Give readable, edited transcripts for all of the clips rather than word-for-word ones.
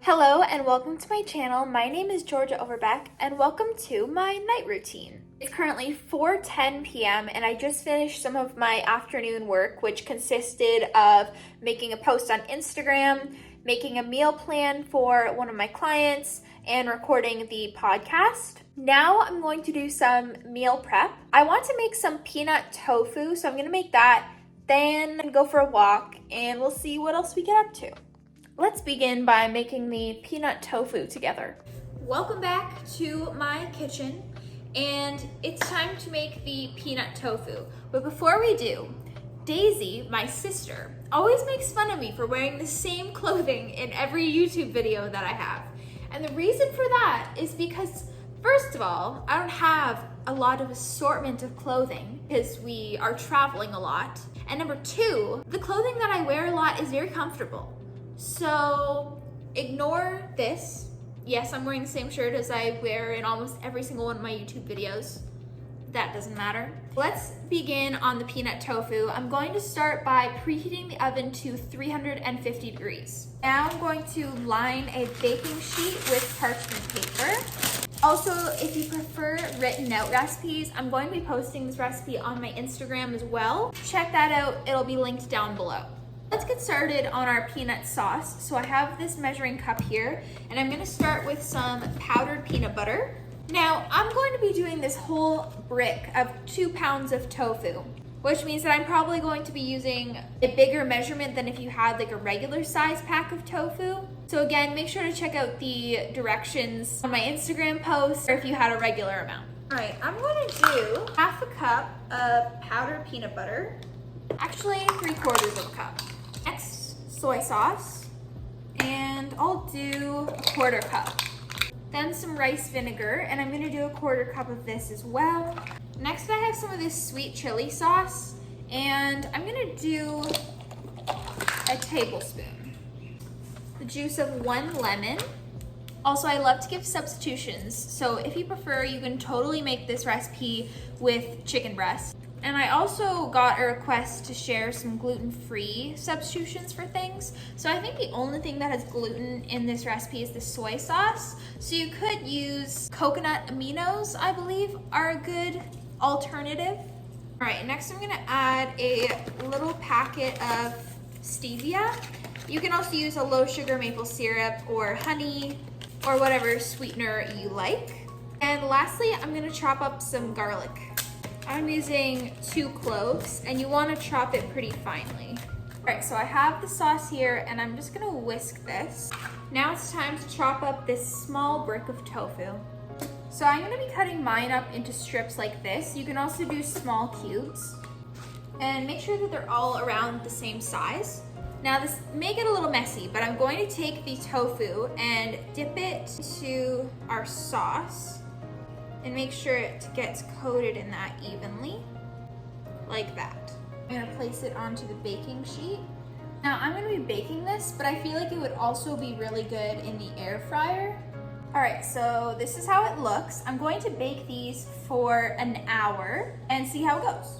Hello and welcome to my channel. My name is Georgia Overbeck and welcome to my night routine. It's currently 4:10 p.m. and I just finished some of my afternoon work, which consisted of making a post on Instagram, making a meal plan for one of my clients, and recording the podcast. Now I'm going to do some meal prep. I want to make some peanut tofu, so I'm going to make that, then go for a walk, and we'll see what else we get up to. Let's begin by making the peanut tofu together. Welcome back to my kitchen, and it's time to make the peanut tofu. But before we do, Daisy, my sister, always makes fun of me for wearing the same clothing in every YouTube video that I have. And the reason for that is because, first of all, I don't have a lot of assortment of clothing because we are traveling a lot. And number two, the clothing that I wear a lot is very comfortable. So ignore this. Yes, I'm wearing the same shirt as I wear in almost every single one of my YouTube videos. That doesn't matter. Let's begin on the peanut tofu. I'm going to start by preheating the oven to 350 degrees. Now I'm going to line a baking sheet with parchment paper. Also, if you prefer written out recipes, I'm going to be posting this recipe on my Instagram as well. Check that out, it'll be linked down below. Let's get started on our peanut sauce. So I have this measuring cup here, and I'm gonna start with some powdered peanut butter. Now, I'm going to be doing this whole brick of 2 pounds of tofu, which means that I'm probably going to be using a bigger measurement than if you had like a regular size pack of tofu. So again, make sure to check out the directions on my Instagram post or if you had a regular amount. All right, I'm gonna do half a cup of powdered peanut butter, actually 3/4 of a cup. Next, soy sauce, and I'll do a 1/4 cup. Then some rice vinegar, and I'm gonna do a 1/4 cup of this as well. Next, I have some of this sweet chili sauce, and I'm gonna do a tablespoon. The juice of 1 lemon. Also, I love to give substitutions, so if you prefer, you can totally make this recipe with chicken breast. And I also got a request to share some gluten-free substitutions for things. So I think the only thing that has gluten in this recipe is the soy sauce. So you could use coconut aminos, I believe, are a good alternative. All right, next I'm gonna add a little packet of stevia. You can also use a low sugar maple syrup or honey or whatever sweetener you like. And lastly, I'm gonna chop up some garlic. I'm using 2 cloves, and you want to chop it pretty finely. All right, so I have the sauce here, and I'm just gonna whisk this. Now it's time to chop up this small brick of tofu. So I'm gonna be cutting mine up into strips like this. You can also do small cubes. And make sure that they're all around the same size. Now this may get a little messy, but I'm going to take the tofu and dip it into our sauce. And make sure it gets coated in that evenly, like that. I'm gonna place it onto the baking sheet. Now I'm gonna be baking this, but I feel like it would also be really good in the air fryer. All right, so this is how it looks. I'm going to bake these for an hour and see how it goes.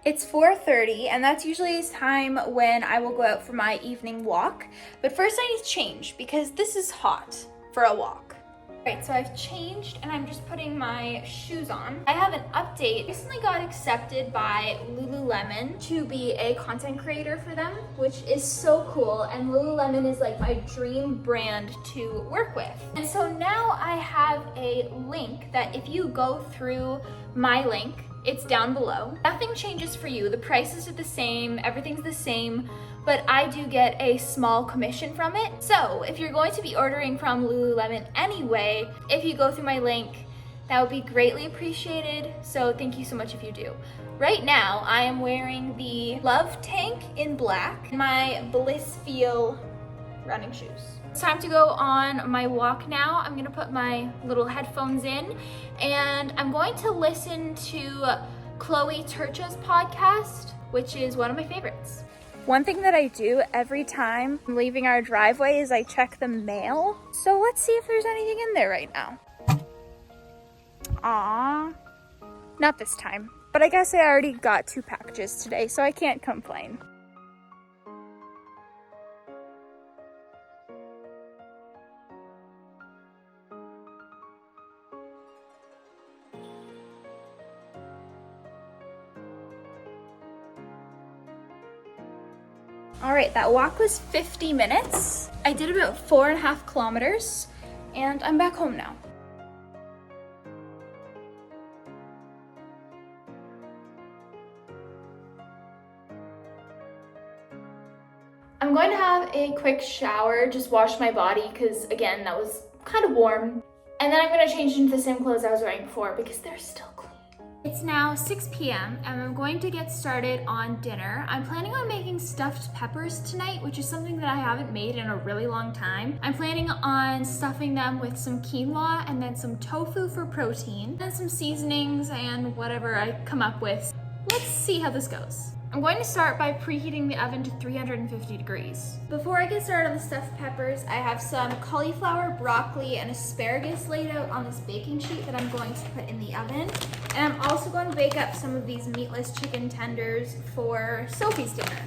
It's 4:30, and that's usually the time when I will go out for my evening walk. But first I need to change because this is hot for a walk. All right, so I've changed and I'm just putting my shoes on. I have an update. I recently got accepted by Lululemon to be a content creator for them, which is so cool. And Lululemon is like my dream brand to work with. And so now I have a link that if you go through my link, it's down below. Nothing changes for you. The prices are the same, everything's the same, but I do get a small commission from it. So if you're going to be ordering from Lululemon anyway, if you go through my link, that would be greatly appreciated. So thank you so much if you do. Right now, I am wearing the Love Tank in black, and my Blissfeel running shoes. It's time to go on my walk now. I'm gonna put my little headphones in and I'm going to listen to Chloe Turcha's podcast. which is one of my favorites. One thing that I do every time I'm leaving our driveway is I check the mail. So let's see if there's anything in there right now. Aww. Not this time, but I guess I already got 2 packages today, so I can't complain. All right, that walk was 50 minutes. I did about 4.5 kilometers, and I'm back home now. I'm going to have a quick shower, just wash my body, because again, that was kind of warm. And then I'm gonna change into the same clothes I was wearing before because they're still clean. It's now 6 p.m. and I'm going to get started on dinner. I'm planning on making stuffed peppers tonight, which is something that I haven't made in a really long time. I'm planning on stuffing them with some quinoa and then some tofu for protein, then some seasonings and whatever I come up with. Let's see how this goes. I'm going to start by preheating the oven to 350 degrees. Before I get started on the stuffed peppers, I have some cauliflower, broccoli, and asparagus laid out on this baking sheet that I'm going to put in the oven. And I'm also going to bake up some of these meatless chicken tenders for Sophie's dinner.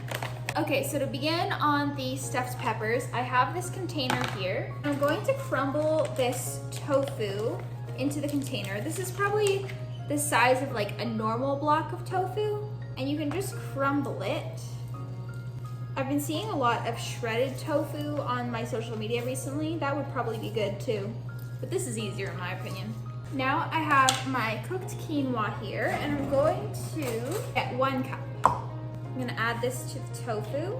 Okay, so to begin on the stuffed peppers, I have this container here. I'm going to crumble this tofu into the container. This is probably the size of like a normal block of tofu. And you can just crumble it. I've been seeing a lot of shredded tofu on my social media recently. That would probably be good too, but this is easier in my opinion. Now I have my cooked quinoa here, and I'm going to get 1 cup. I'm gonna add this to the tofu.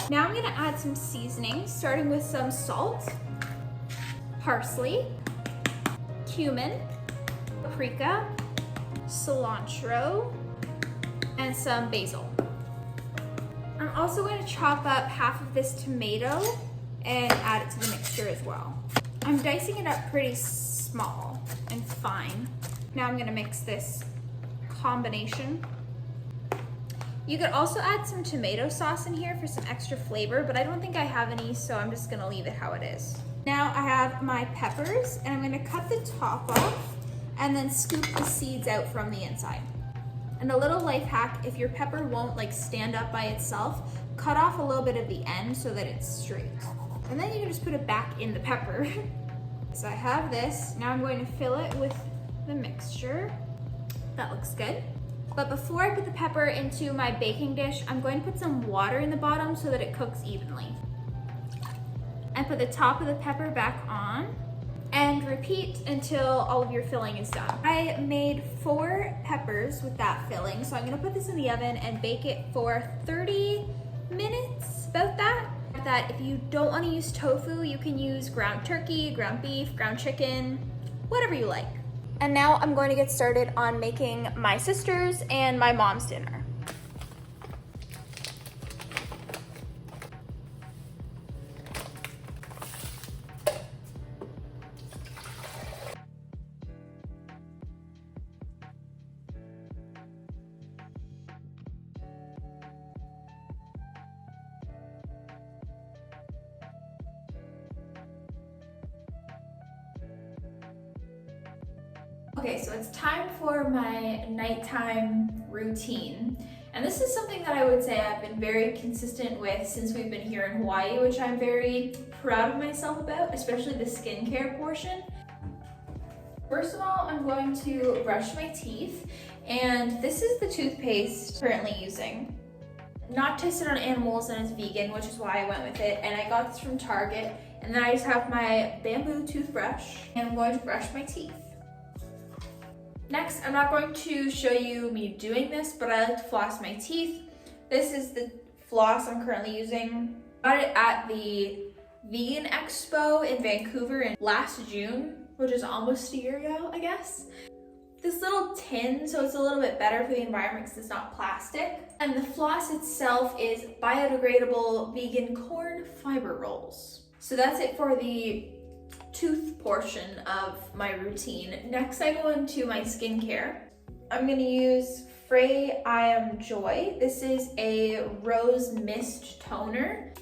Now I'm gonna add some seasonings, starting with some salt, parsley, cumin, paprika, cilantro, and some basil. I'm also going to chop up half of this tomato and add it to the mixture as well. I'm dicing it up pretty small and fine. Now I'm going to mix this combination. You could also add some tomato sauce in here for some extra flavor, but I don't think I have any, so I'm just going to leave it how it is. Now I have my peppers, and I'm going to cut the top off and then scoop the seeds out from the inside. And a little life hack, if your pepper won't like stand up by itself, cut off a little bit of the end so that it's straight. And then you can just put it back in the pepper. So I have this. Now I'm going to fill it with the mixture. That looks good. But before I put the pepper into my baking dish, I'm going to put some water in the bottom so that it cooks evenly. And put the top of the pepper back on. And repeat until all of your filling is done. I made 4 peppers with that filling, so I'm gonna put this in the oven and bake it for 30 minutes, about that. If you don't wanna use tofu, you can use ground turkey, ground beef, ground chicken, whatever you like. And now I'm going to get started on making my sister's and my mom's dinner. Okay, so it's time for my nighttime routine. And this is something that I would say I've been very consistent with since we've been here in Hawaii, which I'm very proud of myself about, especially the skincare portion. First of all, I'm going to brush my teeth, and this is the toothpaste I'm currently using. Not tested on animals and it's vegan, which is why I went with it, and I got this from Target. And then I just have my bamboo toothbrush, and I'm going to brush my teeth. Next, I'm not going to show you me doing this, but I like to floss my teeth. This is the floss I'm currently using. I got it at the Vegan Expo in Vancouver in last June, which is almost a year ago, I guess. This little tin, so it's a little bit better for the environment because it's not plastic. And the floss itself is biodegradable vegan corn fiber rolls. So that's it for the tooth portion of my routine. Next, I go into my skincare. I'm gonna use Frey I Am Joy. This is a rose mist toner.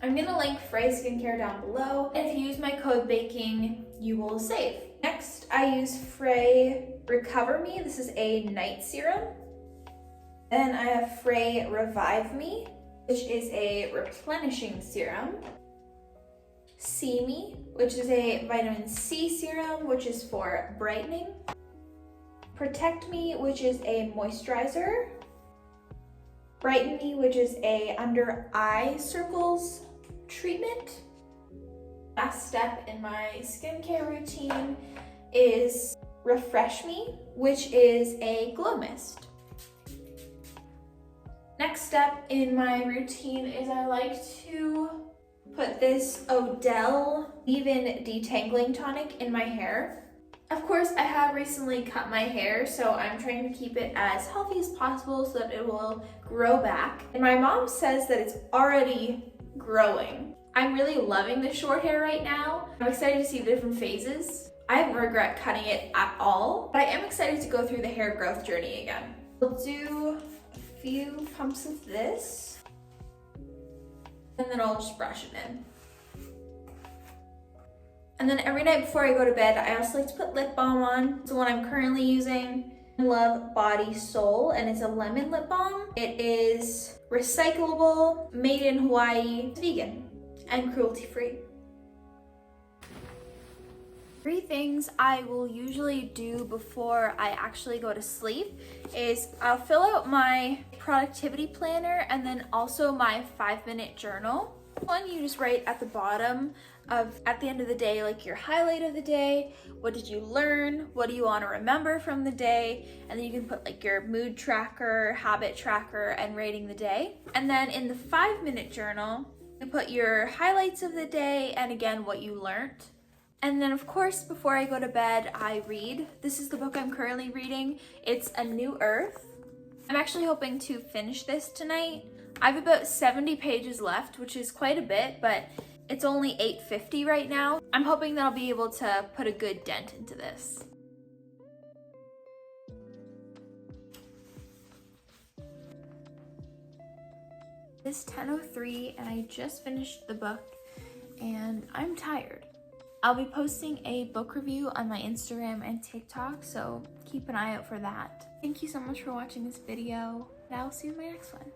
I'm gonna link Frey skincare down below. And if you use my code BAKING, you will save. Next, I use Frey Recover Me. This is a night serum. Then I have Frey Revive Me, which is a replenishing serum. See Me, which is a vitamin C serum, which is for brightening. Protect Me, which is a moisturizer. Brighten Me, which is a under eye circles treatment. Last step in my skincare routine is Refresh Me, which is a glow mist. Next step in my routine is I like to put this Odell Leave-In Detangling Tonic in my hair. Of course, I have recently cut my hair, so I'm trying to keep it as healthy as possible so that it will grow back. And my mom says that it's already growing. I'm really loving the short hair right now. I'm excited to see the different phases. I don't regret cutting it at all, but I am excited to go through the hair growth journey again. We'll do a few pumps of this, and then I'll just brush it in. And then every night before I go to bed, I also like to put lip balm on. It's the one I'm currently using, Love Body Soul, and it's a lemon lip balm. It is recyclable, made in Hawaii, it's vegan, and cruelty-free. 3 things I will usually do before I actually go to sleep is I'll fill out my productivity planner and then also my 5-minute journal. One you just write at the bottom of, at the end of the day, like your highlight of the day, what did you learn, what do you want to remember from the day, and then you can put like your mood tracker, habit tracker, and rating the day. And then in the 5-minute journal, you put your highlights of the day and again what you learned. And then of course, before I go to bed, I read. This is the book I'm currently reading. It's A New Earth. I'm actually hoping to finish this tonight. I have about 70 pages left, which is quite a bit, but it's only 850 right now. I'm hoping that I'll be able to put a good dent into this. It's 10:03 and I just finished the book and I'm tired. I'll be posting a book review on my Instagram and TikTok, so keep an eye out for that. Thank you so much for watching this video, and I'll see you in my next one.